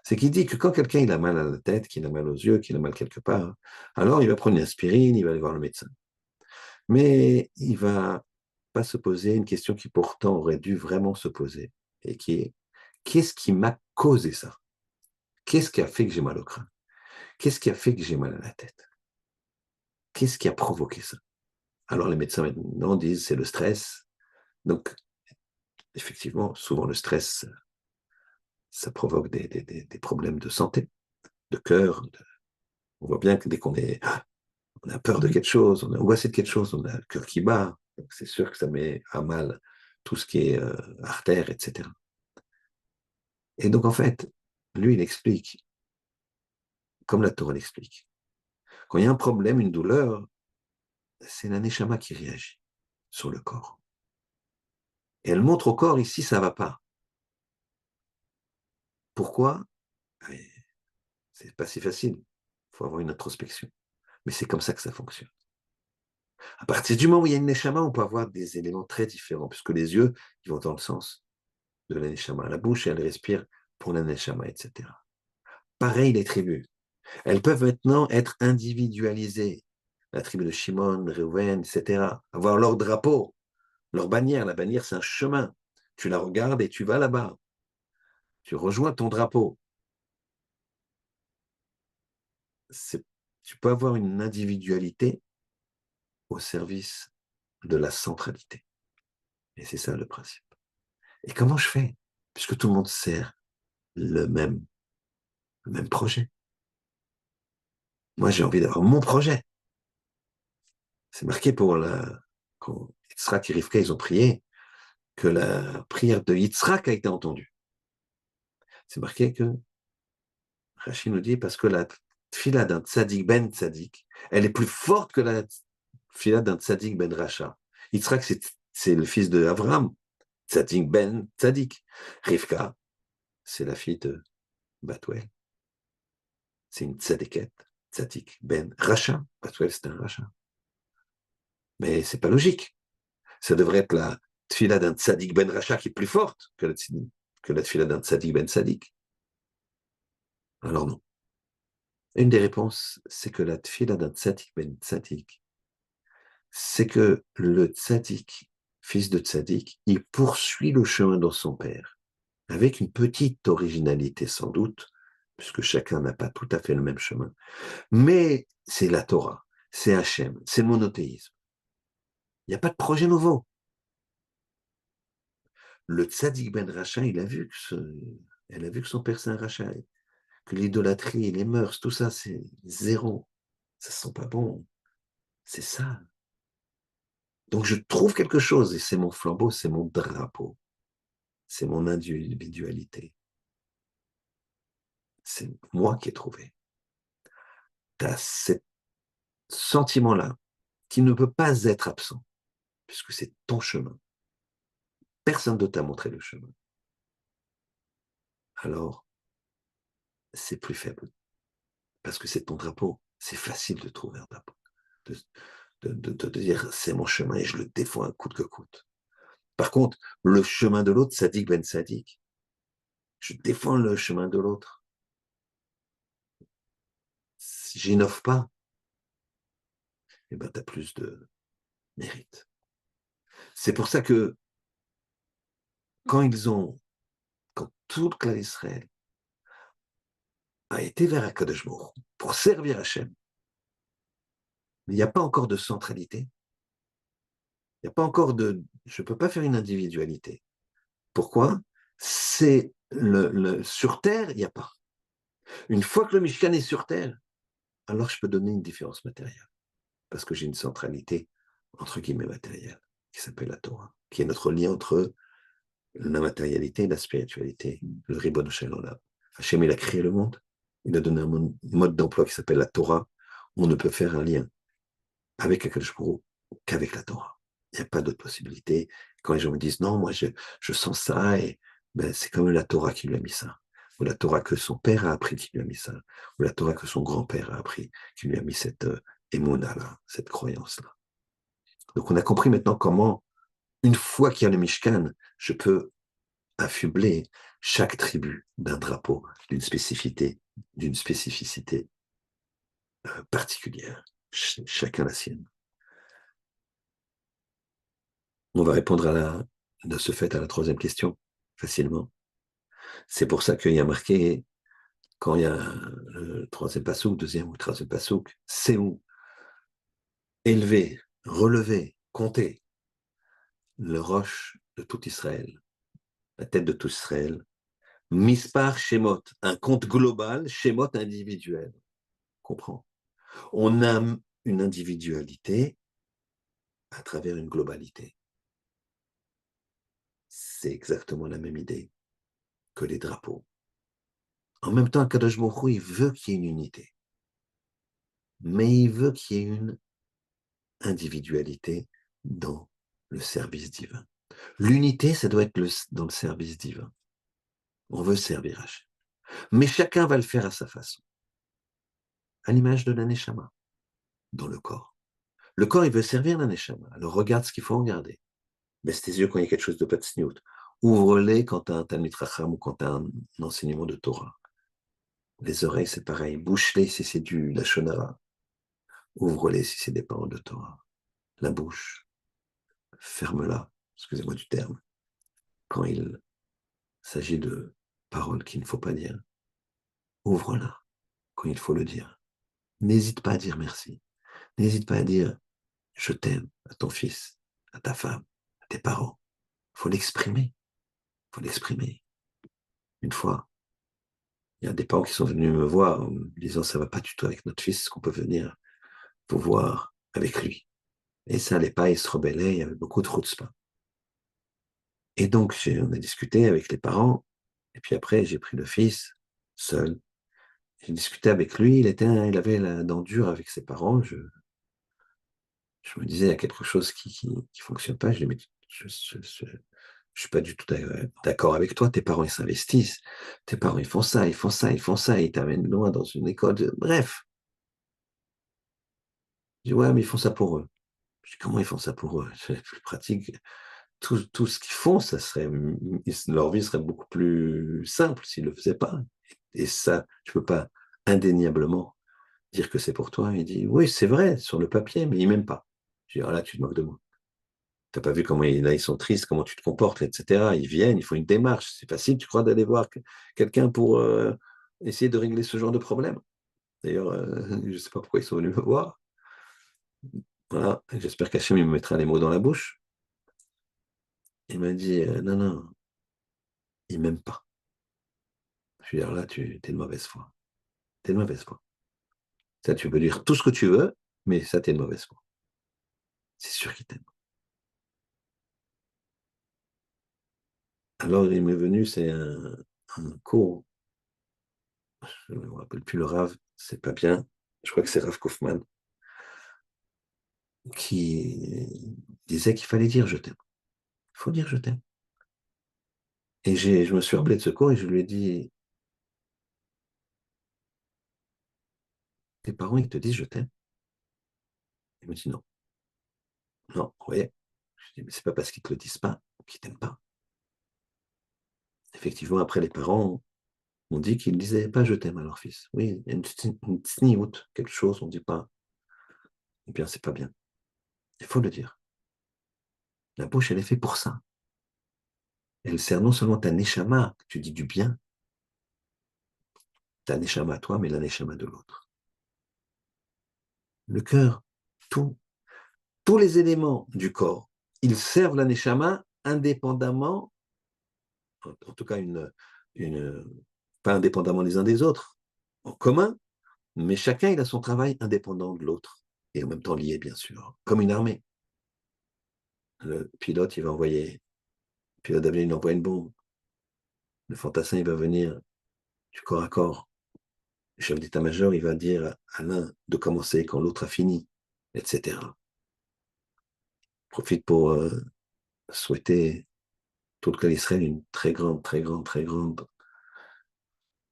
c'est qu'il dit que quand quelqu'un il a mal à la tête, qu'il a mal aux yeux, qu'il a mal quelque part, alors il va prendre une aspirine, il va aller voir le médecin. Mais il va pas se poser une question qui pourtant aurait dû vraiment se poser, et qui est, qu'est-ce qui m'a causé ça? Qu'est-ce qui a fait que j'ai mal au crâne? Qu'est-ce qui a fait que j'ai mal à la tête? Qu'est-ce qui a provoqué ça? Alors les médecins maintenant disent c'est le stress. Donc effectivement, souvent le stress, ça provoque des problèmes de santé, de cœur. On voit bien que dès on a peur de quelque chose, on est angoissé de quelque chose, on a le cœur qui bat. Donc c'est sûr que ça met à mal tout ce qui est artère, etc. Et donc, en fait, lui, il explique, comme la Torah l'explique. Quand il y a un problème, une douleur, c'est la neshama qui réagit sur le corps. Et elle montre au corps, ici, ça ne va pas. Pourquoi? C'est pas si facile. Il faut avoir une introspection. Mais c'est comme ça que ça fonctionne. À partir du moment où il y a une neshama, on peut avoir des éléments très différents, puisque les yeux, ils vont dans le sens de la neshama. La bouche, elle respire pour la neshama, etc. Pareil, les tribus. Elles peuvent maintenant être individualisées. La tribu de Shimon, Reuven, etc. Avoir leur drapeau, leur bannière. La bannière, c'est un chemin. Tu la regardes et tu vas là-bas. Tu rejoins ton drapeau. Tu peux avoir une individualité au service de la centralité. Et c'est ça le principe. Et comment je fais? Puisque tout le monde sert le même projet. Moi, j'ai envie d'avoir mon projet. C'est marqué quand Yitzhak et Rivka, ils ont prié, que la prière de Yitzhak a été entendue. C'est marqué que Rachid nous dit parce que la tfila d'un tzaddik ben tzaddik, elle est plus forte que la tfila d'un tzaddik ben racha. Yitzhak, c'est le fils de Abraham, tzaddik ben tzaddik. Rivka, c'est la fille de Batuel. C'est une tzaddiket, tzaddik ben racha. Batuel, c'est un racha. Mais c'est pas logique. Ça devrait être la tfila d'un tzaddik ben racha qui est plus forte que la tfila d'un tzaddik ben tzaddik. Alors non. Une des réponses, c'est que la tfila d'un tzaddik ben tzaddik, c'est que le tzaddik, fils de tzaddik, il poursuit le chemin de son père, avec une petite originalité sans doute, puisque chacun n'a pas tout à fait le même chemin. Mais c'est la Torah, c'est Hachem, c'est le monothéisme. Il n'y a pas de projet nouveau. Le tzaddik ben Racha, elle a vu que son père c'est un Racha, que l'idolâtrie, les mœurs, tout ça, c'est zéro. Ça ne sent pas bon. C'est ça. Donc je trouve quelque chose, et c'est mon flambeau, c'est mon drapeau, c'est mon individualité. C'est moi qui ai trouvé. Tu as ce sentiment-là qui ne peut pas être absent, puisque c'est ton chemin. Personne ne t'a montré le chemin. Alors, c'est plus faible, parce que c'est ton drapeau. C'est facile de trouver un drapeau, de dire c'est mon chemin et je le défends à coûte que coûte. Par contre, le chemin de l'autre, Sadiq ben Sadiq, je défends le chemin de l'autre. Si j'innove pas, eh ben, tu as plus de mérite. C'est pour ça que quand tout le clan d'Israël a été vers Akadosh Baruch Hu pour servir Hachem, mais il n'y a pas encore de centralité. Il n'y a pas encore je ne peux pas faire une individualité. Pourquoi? Sur Terre, il n'y a pas. Une fois que le Mishkan est sur terre, alors je peux donner une différence matérielle. Parce que j'ai une centralité, entre guillemets, matérielle, qui s'appelle la Torah, qui est notre lien entre la matérialité et la spiritualité, le Ribbon Shalom. Hachem, il a créé le monde, il a donné un mode d'emploi qui s'appelle la Torah, où on ne peut faire un lien avec Akadosh Baruch Hu qu'avec la Torah. Il n'y a pas d'autre possibilité. Quand les gens me disent non, moi je sens ça, et ben, c'est comme la Torah qui lui a mis ça, ou la Torah que son père a appris qui lui a mis ça, ou la Torah que son grand-père a appris qui lui a mis cette émona-là, cette croyance-là. Donc on a compris maintenant comment, une fois qu'il y a le Mishkan, je peux affubler chaque tribu d'un drapeau, d'une spécificité particulière, chacun la sienne. On va répondre de ce fait à la troisième question facilement. C'est pour ça qu'il y a marqué, quand il y a le troisième passouk, deuxième ou troisième passouk, c'est où élever, relever, compter le roche de tout Israël, la tête de tout Israël, mispar shemot, un compte global, shemot individuel. Comprends? On a une individualité à travers une globalité. C'est exactement la même idée que les drapeaux. En même temps, Kadosh Baruch Hu, il veut qu'il y ait une unité. Mais il veut qu'il y ait une individualité dans le service divin. L'unité, ça doit être dans le service divin. On veut servir Hachem. Mais chacun va le faire à sa façon. À l'image de l'aneshama, dans le corps. Le corps, il veut servir l'aneshama. Alors regarde ce qu'il faut regarder. Baisse tes yeux quand il y a quelque chose de patsniout. Ouvre-les quand tu as un Talmid Racham ou quand tu as un enseignement de Torah. Les oreilles, c'est pareil. Bouche-les si c'est du Lachonara. Ouvre-les si c'est des paroles de Torah. La bouche, ferme-la, excusez-moi du terme, quand il s'agit de paroles qu'il ne faut pas dire. Ouvre-la quand il faut le dire. N'hésite pas à dire merci. N'hésite pas à dire je t'aime à ton fils, à ta femme, à tes parents. Il faut l'exprimer. Il faut l'exprimer. Une fois, il y a des parents qui sont venus me voir en me disant ça ne va pas du tout avec notre fils, est-ce qu'on peut venir vous voir avec lui? Et ça n'allait pas, il se rebellait, il y avait beaucoup de chutzpah. Et donc, on a discuté avec les parents, et puis après, j'ai pris le fils, seul. J'ai discuté avec lui, il avait la dent dure avec ses parents. Je me disais, il y a quelque chose qui fonctionne pas. Je lui ai dit, je suis pas du tout d'accord avec toi. Tes parents, ils s'investissent. Tes parents, ils font ça, ils font ça, ils font ça. Ils t'amènent loin dans une école. Bref. Je dis, ouais, mais ils font ça pour eux. Je dis, comment ils font ça pour eux? C'est plus pratique. Tout ce qu'ils font, leur vie serait beaucoup plus simple s'ils ne le faisaient pas. Et ça, je ne peux pas indéniablement dire que c'est pour toi. Il dit, oui, c'est vrai, sur le papier, mais ils ne m'aiment pas. Je dis, ah là, tu te moques de moi. Tu n'as pas vu comment là, ils sont tristes, comment tu te comportes, etc. Ils viennent, ils font une démarche. C'est facile, tu crois, d'aller voir quelqu'un pour essayer de régler ce genre de problème. D'ailleurs, je ne sais pas pourquoi ils sont venus me voir. Voilà, j'espère qu'Hachem me mettra les mots dans la bouche. Il m'a dit, non, non, ils ne m'aiment pas. Je veux dire, là, tu es de mauvaise foi. Tu es de mauvaise foi. Ça, tu peux dire tout ce que tu veux, mais ça, tu es de mauvaise foi. C'est sûr qu'ils t'aiment. Alors, il m'est venu, c'est un cours, je ne me rappelle plus le Rav, c'est pas bien, je crois que c'est Rav Kaufman, qui disait qu'il fallait dire je t'aime. Il faut dire je t'aime. Et je me suis rappelé de ce cours et je lui ai dit, tes parents, ils te disent je t'aime. Il me dit non. Non, vous voyez. Je dis, mais c'est pas parce qu'ils te le disent pas qu'ils t'aiment pas. Effectivement, après, les parents ont dit qu'ils ne disaient pas je t'aime à leur fils. Oui, il y a une sniout, quelque chose, on ne dit pas. Eh bien, c'est pas bien. Il faut le dire. La bouche, elle est faite pour ça. Elle sert non seulement ta neshama, que tu dis du bien, ta neshama à toi, mais la neshama de l'autre. Le cœur, tous les éléments du corps, ils servent la neshama indépendamment, en tout cas pas indépendamment les uns des autres, en commun, mais chacun il a son travail indépendant de l'autre, et en même temps lié, bien sûr, comme une armée. Le pilote, il va envoyer, le pilote d'avion, il envoie une bombe. Le fantassin, il va venir du corps à corps. Le chef d'état-major, il va dire à l'un de commencer quand l'autre a fini, etc. Profite pour souhaiter tout le clan d'Israël une très grande, très grande, très grande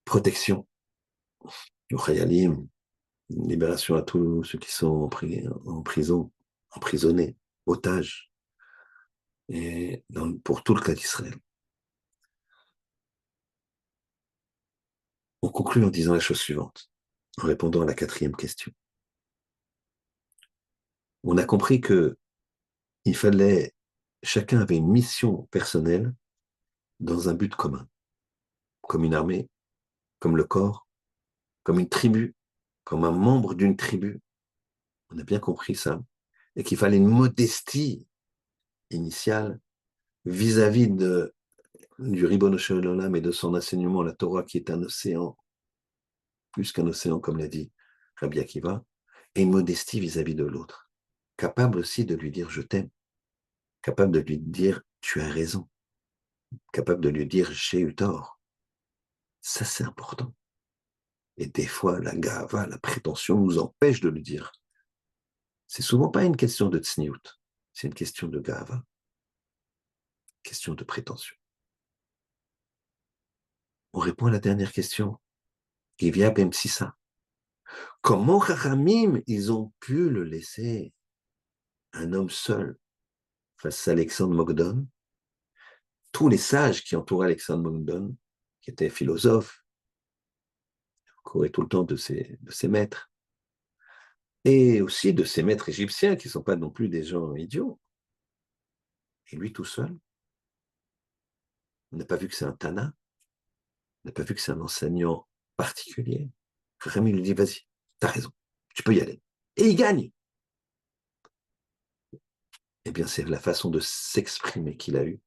protection. Le Khayalim, une libération à tous ceux qui sont en prison, emprisonnés, otages, et pour tout le clan d'Israël. On conclut en disant la chose suivante, en répondant à la quatrième question. On a compris que il fallait, chacun avait une mission personnelle dans un but commun, comme une armée, comme le corps, comme une tribu, comme un membre d'une tribu. On a bien compris ça. Et qu'il fallait une modestie initiale vis-à-vis du Ribono Shel Olam et de son enseignement, la Torah, qui est un océan, plus qu'un océan, comme l'a dit Rabbi Akiva, et une modestie vis-à-vis de l'autre. Capable aussi de lui dire je t'aime, capable de lui dire tu as raison, capable de lui dire j'ai eu tort. Ça, c'est important. Et des fois, la gava, la prétention nous empêche de le dire. C'est souvent pas une question de tsniout, c'est une question de gava, une question de prétention. On répond à la dernière question. Givia Ben Psissa. Comment Chachamim, ils ont pu le laisser un homme seul face à Alexandre Mogdon? Tous les sages qui entouraient Alexandre Mogdon, qui était philosophe, courait tout le temps de ses maîtres, et aussi de ses maîtres égyptiens, qui ne sont pas non plus des gens idiots. Et lui tout seul, on n'a pas vu que c'est un Tana, on n'a pas vu que c'est un enseignant particulier. Chachamim lui dit, vas-y, t'as raison, tu peux y aller. Et il gagne. Eh bien, c'est la façon de s'exprimer qu'il a eue,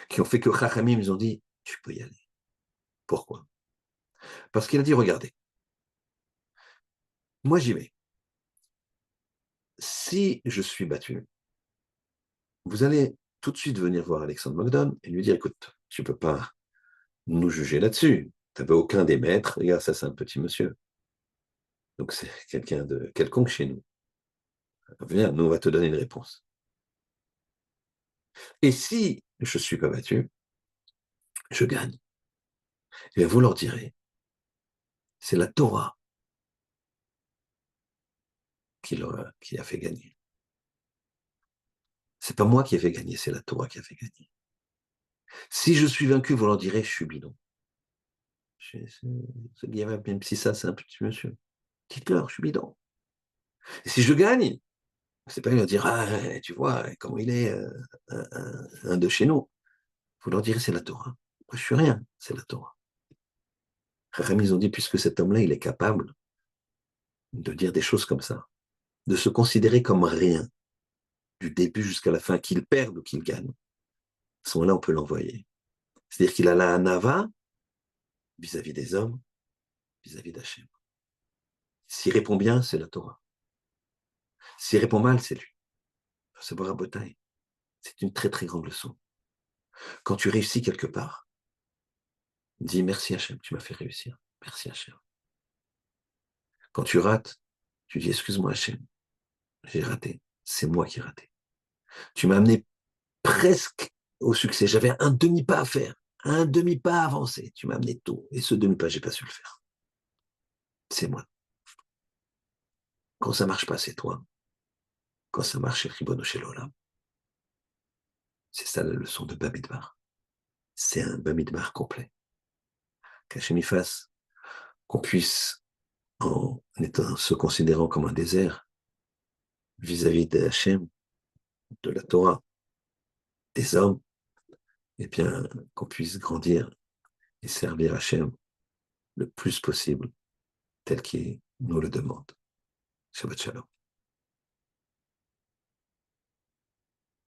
qui ont fait que Chachamim, ils ont dit, tu peux y aller. Pourquoi? Parce qu'il a dit, regardez, moi j'y vais. Si je suis battu, vous allez tout de suite venir voir Alexandre Mogdon et lui dire, écoute, tu ne peux pas nous juger là-dessus. Tu n'avais aucun des maîtres. Regarde, ça c'est un petit monsieur. Donc c'est quelqu'un de quelconque chez nous. Viens, nous on va te donner une réponse. Et si je ne suis pas battu, je gagne. Et vous leur direz, c'est la Torah qui a fait gagner. C'est pas moi qui ai fait gagner, c'est la Torah qui a fait gagner. Si je suis vaincu, vous leur direz, je suis bidon. Même si ça, c'est un petit monsieur. Dites-leur, je suis bidon. Et si je gagne, c'est pas leur dire, ah, tu vois, comment il est, un de chez nous. Vous leur direz, c'est la Torah. Moi, je suis rien, c'est la Torah. Chachamim, ils ont dit, puisque cet homme-là, il est capable de dire des choses comme ça, de se considérer comme rien, du début jusqu'à la fin, qu'il perde ou qu'il gagne, à ce moment-là, on peut l'envoyer. C'est-à-dire qu'il a la hanava vis-à-vis des hommes, vis-à-vis d'Hachem. S'il répond bien, c'est la Torah. S'il répond mal, c'est lui. C'est Borabotai. C'est une très, très grande leçon. Quand tu réussis quelque part, dis merci Hachem, tu m'as fait réussir. Merci Hachem. Quand tu rates, tu dis excuse-moi Hachem, j'ai raté. C'est moi qui ai raté. Tu m'as amené presque au succès. J'avais un demi-pas à faire, un demi-pas à avancer. Tu m'as amené tôt. Et ce demi-pas, j'ai pas su le faire. C'est moi. Quand ça marche pas, c'est toi. Quand ça marche, c'est Ribono Shel Olam. C'est ça la leçon de Bamidbar. C'est un Bamidbar complet. Qu'Hachem y fasse, qu'on puisse, en se considérant comme un désert, vis-à-vis de Hachem, de la Torah, des hommes, et bien qu'on puisse grandir et servir Hachem le plus possible, tel qu'il nous le demande. Shabbat Shalom.